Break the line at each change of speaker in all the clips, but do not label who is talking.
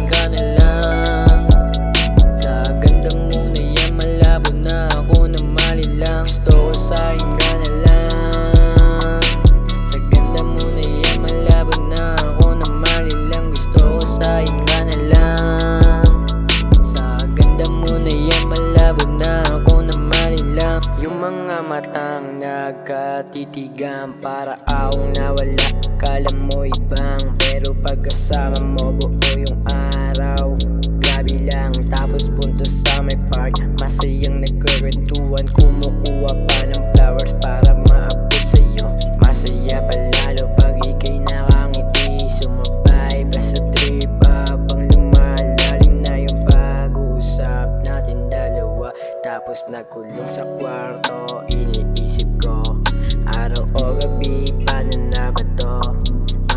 ka na lang. Sa ganda mo na yan, malabo na ako na mali lang. Gusto ko sa'kin ka na lang. Sa ganda mo na yan, malabo na ako na mali lang. Gusto ko sa'kin ka na lang. Sa ganda mo na yan, malabo na ako na mali lang. Yung mga matang nagkatitigan, para akong nawala. Kala mo ibang, pero pagkasama mo buo yung araw. Grabe lang, tapos punto sa may park. Masayang nagkwentuhan, kumukuha pa ng flowers para maabot sa'yo. Masaya pa lalo pag ika'y nakangiti. Sumabay ba sa trip habang lumalalim na yung pag-uusap natin dalawa. Tapos nagkulong sa kwarto, iniisip ko araw o gabi, paano na ba to?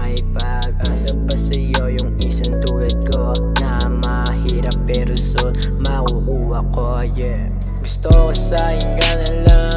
May pag-asa ba sa'yo yung isang tulad ko, na mahirap pero soon makukuha ko, yeah. Gusto ko sa'kin ka na lang.